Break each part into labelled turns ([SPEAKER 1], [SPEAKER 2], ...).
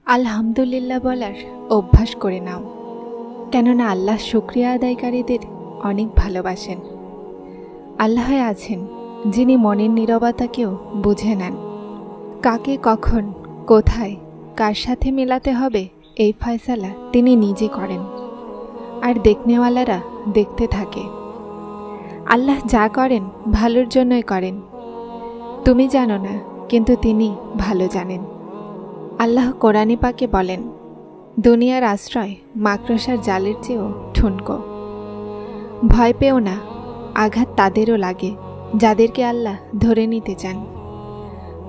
[SPEAKER 1] আলহামদুলিল্লাহ বলার অভ্যাস করে নাও, কেননা আল্লাহ শুকরিয়া আদায়কারীদের অনেক ভালোবাসেন। আল্লাহ আছেন যিনি মনের নীরবতাকেও বুঝে নেন। কাকে কখন কোথায় কার সাথে মেলাতে হবে এই ফয়সালা তিনি নিজে করেন, আর দেখনেওয়ালারা দেখতে থাকে। আল্লাহ যা করেন ভালোর জন্যই করেন। তুমি জানো না, কিন্তু তিনি ভালো জানেন। আল্লাহ কোরআনে পাকে বলেন, দুনিয়ার আশ্রয় মাকড়সার জালের চেয়েও ঠুনকো। ভয় পেও না, আঘাত তাদেরও লাগে যাদেরকে আল্লাহ ধরে নিতে চান।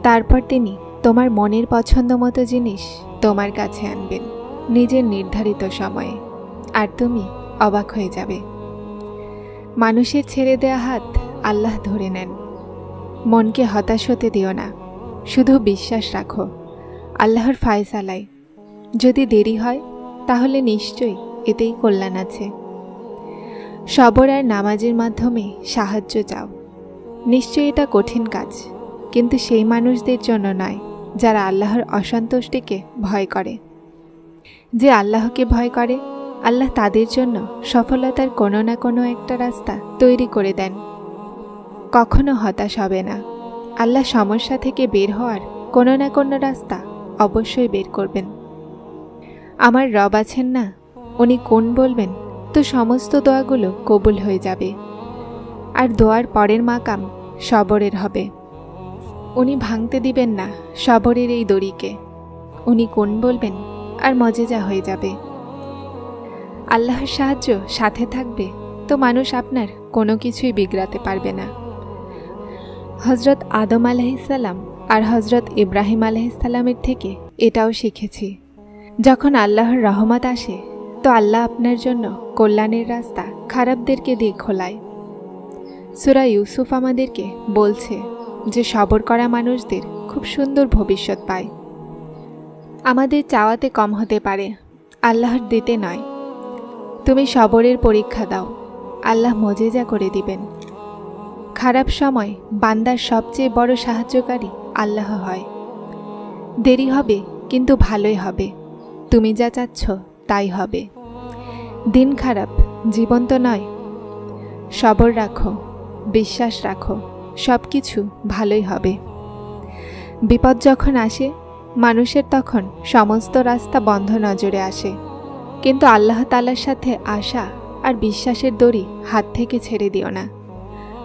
[SPEAKER 1] তারপর তিনি তোমার মনের পছন্দ মতো জিনিস তোমার কাছে আনবেন নিজের নির্ধারিত সময়ে, আর তুমি অবাক হয়ে যাবে। মানুষের ছেড়ে দেয়া হাত আল্লাহ ধরে নেন। মনকে হতাশ হতে দিও না, শুধু বিশ্বাস রাখো আল্লাহর ফায়সালায়। যদি দেরি হয় তাহলে নিশ্চয়ই এতেই কল্যাণ আছে। সবর আর নামাজের মাধ্যমে সাহায্য চাও। নিশ্চয়ই এটা কঠিন কাজ, কিন্তু সেই মানুষদের জন্য নয় যারা আল্লাহর অসন্তুষ্টিকে ভয় করে। যে আল্লাহকে ভয় করে, আল্লাহ তাদের জন্য সফলতার কোনো না কোনো একটা রাস্তা তৈরি করে দেন। কখনো হতাশ হবে না, আল্লাহ সমস্যা থেকে বের হওয়ার কোনো না কোনো রাস্তা অবশ্যই বের করবেন। আমার রব আছেন না, উনি কোন বলবেন তো সমস্ত দোয়াগুলো কবুল হয়ে যাবে, আর দোয়ার পরের মাকাম সবরের হবে। উনি ভাঙতে দিবেন না সবরের এই দড়িকে। উনি কোন বলবেন আর মজেজা হয়ে যাবে। আল্লাহর সাহায্য সাথে থাকবে তো মানুষ আপনার কোনো কিছুই বিগড়াতে পারবে না। হজরত আদম আলাইহিসসালাম আর হজরত ইব্রাহিম আলাইহিসসালামের থেকে এটাও শিখেছি, যখন আল্লাহর রহমত আসে তো আল্লাহ আপনার জন্য কল্যাণের রাস্তা খারাপদেরকে দিয়ে খোলায়। সূরা ইউসুফ আমাদেরকে বলছে যে সবর করা মানুষদের খুব সুন্দর ভবিষ্যৎ পায়। আমাদের চাওয়াতে কম হতে পারে, আল্লাহর দিতে নয়। তুমি সবরের পরীক্ষা দাও, আল্লাহ মজেজা করে দিবেন। খারাপ সময় বান্দার সবচেয়ে বড় সাহায্যকারী আল্লাহ হয়। দেরি হবে কিন্তু ভালোই হবে, তুমি যা চাচ্ছ তাই হবে। দিন খারাপ, জীবন তো নয়। সবর রাখো, বিশ্বাস রাখো, সব কিছু ভালোই হবে। বিপদ যখন আসে মানুষের তখন সমস্ত রাস্তা বন্ধ নজরে আসে, কিন্তু আল্লাহ তাআলার সাথে আশা আর বিশ্বাসের দড়ি হাত থেকে ছেড়ে দিও না,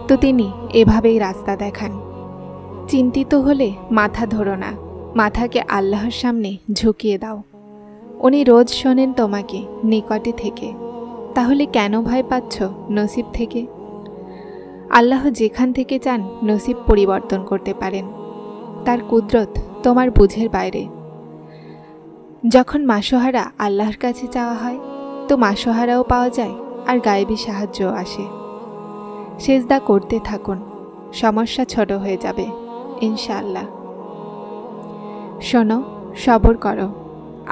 [SPEAKER 1] তো তিনি এভাবেই রাস্তা দেখান। চিন্তিত হলে মাথা ধরো না, মাথাকে আল্লাহর সামনে ঝুঁকিয়ে দাও। উনি রোজ শোনেন তোমাকে নিকটে থেকে, তাহলে কেন ভয় পাচ্ছ নসিব থেকে? আল্লাহ যেখান থেকে চান নসিব পরিবর্তন করতে পারেন, তার কুদরত তোমার বুঝের বাইরে। যখন মাসোহারা আল্লাহর কাছে চাওয়া হয় তো মাসোহারাও পাওয়া যায় আর গায়েবী সাহায্যও আসে। সেজদা করতে থাকুন, সমস্যা ছোট হয়ে যাবে ইনশাআল্লাহ। শোনো, সবর করো,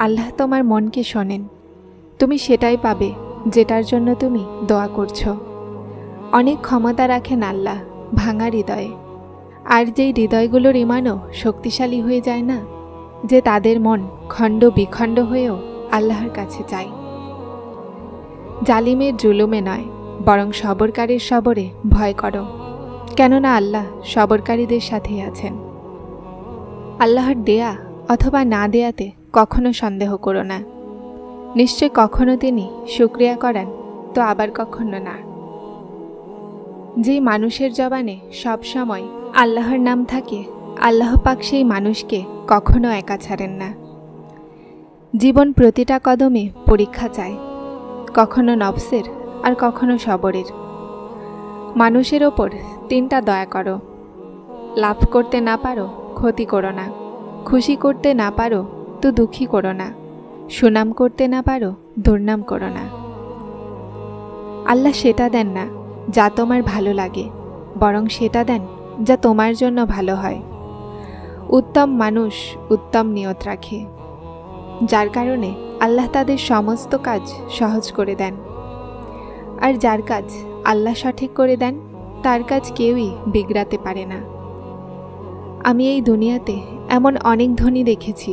[SPEAKER 1] আল্লাহ তোমার মনকে শোনেন। তুমি সেটাই পাবে যেটার জন্য তুমি দোয়া করছো। অনেক ক্ষমতা রাখেন আল্লাহ ভাঙা হৃদয়ে, আর যেই হৃদয়গুলোর ইমানও শক্তিশালী হয়ে যায় না, যে তাদের মন খণ্ড বিখণ্ড হয়েও আল্লাহর কাছে চায়। জালিমের জুলুমে নয়, বরং সবরকারীর সবরে ভয় করো, কেননা আল্লাহ সবরকারীদের সাথেই আছেন। আল্লাহর দেয়া অথবা না দেয়াতে কখনো সন্দেহ করো না। নিশ্চয় কখনো তিনি শুকরিয়া করেন তো আবার কখনো না। যেই মানুষের জবানে সব সময় আল্লাহর নাম থাকে, আল্লাহ পাক সেই মানুষকে কখনো একা ছাড়েন না। জীবন প্রতিটা কদমে পরীক্ষা চায়, কখনো নফসের আর কখনো সবরের। মানুষের ওপর তিনটা দয়া করো। লাভ করতে না পারো ক্ষতি করো না, খুশি করতে না পারো তো দুঃখী করো না, সুনাম করতে না পারো দুর্নাম করো না। আল্লাহ সেটা দেন না যা তোমার ভালো লাগে, বরং সেটা দেন যা তোমার জন্য ভালো হয়। উত্তম মানুষ উত্তম নিয়ত রাখে, যার কারণে আল্লাহ তাদের সমস্ত কাজ সহজ করে দেন। আর যার কাজ আল্লাহ সঠিক করে দেন, তার কাজ কেউই বিগড়াতে পারে না। আমি এই দুনিয়াতে এমন অনেক ধনী দেখেছি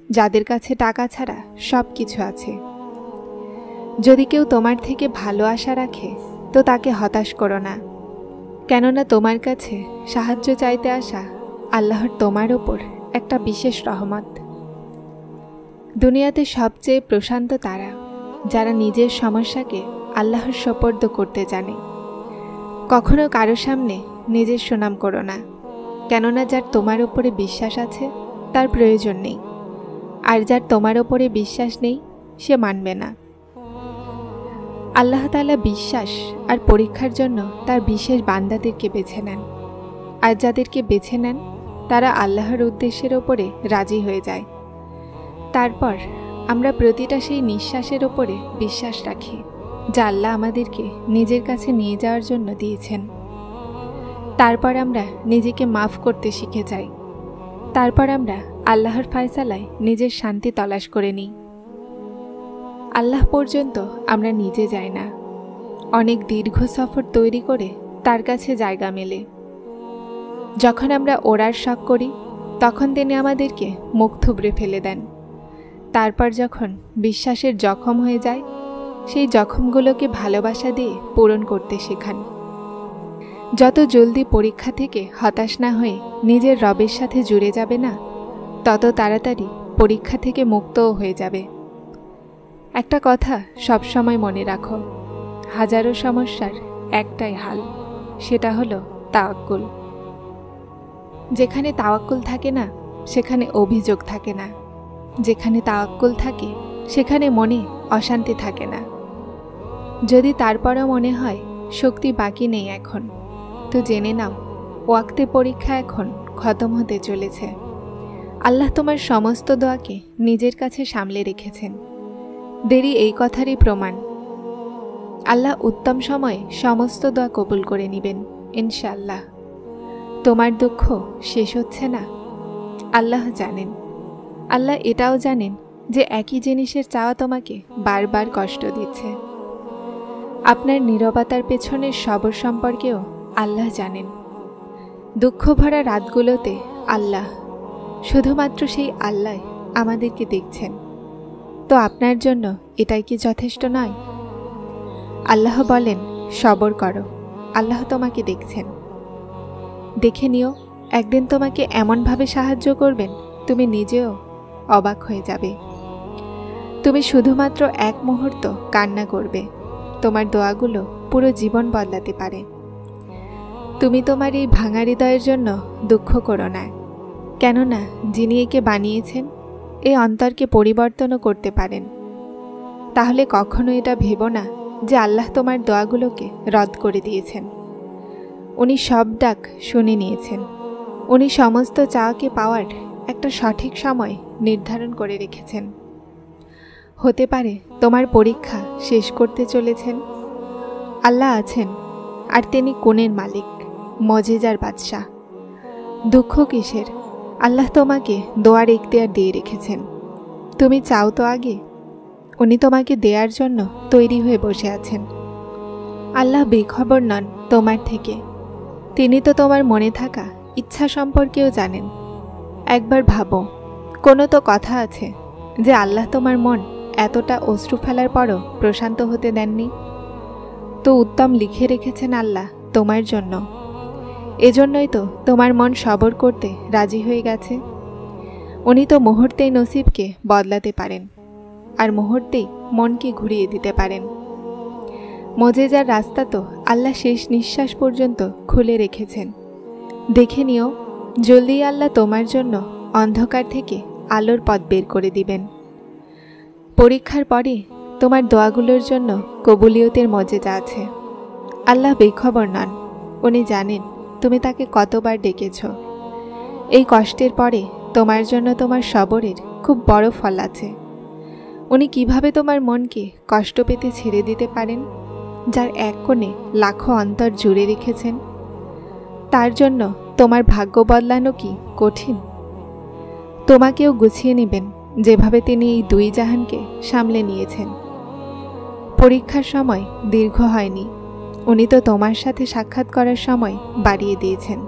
[SPEAKER 1] যাদের কাছে টাকা ছাড়া সব কিছু আছে। যদি কেউ তোমার থেকে ভালো আশা রাখে তো তাকে হতাশ করো না, কেননা তোমার কাছে সাহায্য চাইতে আসা আল্লাহর তোমার ওপর একটা বিশেষ রহমত। দুনিয়াতে সবচেয়ে প্রশান্ত তারা যারা নিজের সমস্যাকে আল্লাহর সোপর্দ করতে জানে। কখনো কারো সামনে নিজের সুনাম করো না, কেননা যার তোমার ওপরে বিশ্বাস আছে তার প্রয়োজন নেই, আর যার তোমার ওপরে বিশ্বাস নেই সে মানবে না। আল্লাহ তাআলা বিশ্বাস আর পরীক্ষার জন্য তার বিশেষ বান্দাদেরকে বেছে নেন, আর যাদেরকে বেছে নেন তারা আল্লাহর উদ্দেশ্যের ওপরে রাজি হয়ে যায়। তারপর আমরা প্রতিটা সেই নিঃশ্বাসের ওপরে বিশ্বাস রাখি যা আল্লাহ আমাদেরকে নিজের কাছে নিয়ে যাওয়ার জন্য দিয়েছেন। তারপর আমরা নিজেকে মাফ করতে শিখে যাই। তারপর আমরা আল্লাহর ফয়সালায় নিজের শান্তি তলাশ করে নিই। আল্লাহ পর্যন্ত আমরা নিজে যাই না, অনেক দীর্ঘ সফর তৈরি করে তার কাছে জায়গা মেলে। যখন আমরা ওড়ার শখ করি তখন তিনি আমাদেরকে মুখ থুবড়ে ফেলে দেন। তারপর যখন বিশ্বাসের জখম হয়ে যায় সেই জখমগুলোকে ভালোবাসা দিয়ে পূরণ করতে শেখান। যত জলদি পরীক্ষা থেকে হতাশ না হয়ে নিজের রবের সাথে জুড়ে যাবে না, তত তাড়াতাড়ি পরীক্ষা থেকে মুক্তও হয়ে যাবে। একটা কথা সবসময় মনে রাখো, হাজারো সমস্যার একটাই হাল, সেটা হলো তাওয়াক্কুল। যেখানে তাওয়াক্কুল থাকে না সেখানে অভিযোগ থাকে না, যেখানে তাওয়াক্কুল থাকে সেখানে মনে অশান্তি থাকে না। যদি তারপরও মনে হয় শক্তি বাকি নেই এখন, তো জেনে নাও ওয়াক্তে পরীক্ষা এখন খতম হতে চলেছে। আল্লাহ তোমার সমস্ত দোয়াকে নিজের কাছে সামলে রেখেছেন। দেরি এই কথারই প্রমাণ। আল্লাহ উত্তম সময়ে সমস্ত দোয়া কবুল করে নেবেন ইনশাআল্লাহ। তোমার দুঃখ শেষ হচ্ছে না, আল্লাহ জানেন। আল্লাহ এটাও জানেন যে একই জিনিসের চাওয়া তোমাকে বারবার কষ্ট দিচ্ছে। আপনার নীরবতার পেছনের সবর সম্পর্কেও আল্লাহ জানেন। দুঃখ ভরা রাতগুলোতে আল্লাহ, শুধুমাত্র সেই আল্লাহ আমাদেরকে দেখছেন। তো আপনার জন্য এটাই কি যথেষ্ট নয়? আল্লাহ বলেন, সবর করো, আল্লাহ তোমাকে দেখছেন। দেখে নিও, একদিন তোমাকে এমনভাবে সাহায্য করবেন তুমি নিজেও অবাক হয়ে যাবে। তুমি শুধুমাত্র এক মুহূর্ত কান্না করবে, তোমার দোয়াগুলো পুরো জীবন বদলাতে পারে। তুমি তোমার এই ভাঙা হৃদয়ের জন্য দুঃখ করো না, কেননা যিনি একে বানিয়েছেন এই অন্তরকে পরিবর্তনও করতে পারেন। তাহলে কখনো এটা ভেবো না যে আল্লাহ তোমার দোয়াগুলোকে রদ করে দিয়েছেন। উনি সব ডাক শুনে নিয়েছেন। উনি সমস্ত চাওয়াকে পাওয়ার একটা সঠিক সময় নির্ধারণ করে রেখেছেন। হতে পারে তোমার পরীক্ষা শেষ করতে চলেছেন। আল্লাহ আছেন, আর তিনি কোণের মালিক, মজেজার বাদশাহ। দুঃখ কিসের? আল্লাহ তোমাকে দোয়ার ইখতিয়ার দিয়ে রেখেছেন। তুমি চাও তো আগে, উনি তোমাকে দেওয়ার জন্য তৈরি হয়ে বসে আছেন। আল্লাহ বেখবর নন তোমার থেকে। তিনি তো তোমার মনে থাকা ইচ্ছা সম্পর্কেও জানেন। একবার ভাবো, কোনো তো কথা আছে যে আল্লাহ তোমার মন এতটা অশ্রু ফেলার পরও প্রশান্ত হতে দেননি। তো উত্তম লিখে রেখেছেন আল্লাহ তোমার জন্য। এজন্যই তো তোমার মন সবর করতে রাজি হয়ে গেছে। উনি তো মুহূর্তেই নসিবকে বদলাতে পারেন, আর মুহূর্তেই মনকে ঘুরিয়ে দিতে পারেন। মজেজার রাস্তা তো আল্লাহ শেষ নিঃশ্বাস পর্যন্ত খুলে রেখেছেন। দেখে নিও, জলদি আল্লাহ তোমার জন্য অন্ধকার থেকে আলোর পথ বের করে দিবেন। পরীক্ষার পরে তোমার দোয়াগুলোর জন্য কবুলিয়তের মজেজা আছে। আল্লাহ বেখবর নন, উনি জানেন তুমি তাকে কতবার ডেকেছ। এই কষ্টের পরে তোমার জন্য তোমার সবরের খুব বড় ফল আছে। উনি কিভাবে তোমার মনকে কষ্ট পেতে ছেড়ে দিতে পারেন, যার এক কোণে লাখো অন্তর জুড়ে রেখেছেন? তার জন্য তোমার ভাগ্য বদলানো কি কঠিন? তোমাকেও গুছিয়ে নেবেন যেভাবে তিনি এই দুই জাহানকে সামলে নিয়েছেন। পরীক্ষার সময় দীর্ঘ হয়নি, উনি তো তোমার সাথে সাক্ষাৎ করার সময় বাড়িয়ে দিয়েছেন।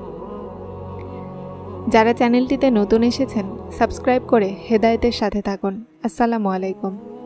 [SPEAKER 1] যারা চ্যানেলটিতে নতুন এসেছেন সাবস্ক্রাইব করে হেদায়েতের সাথে থাকুন। আসসালামু আলাইকুম।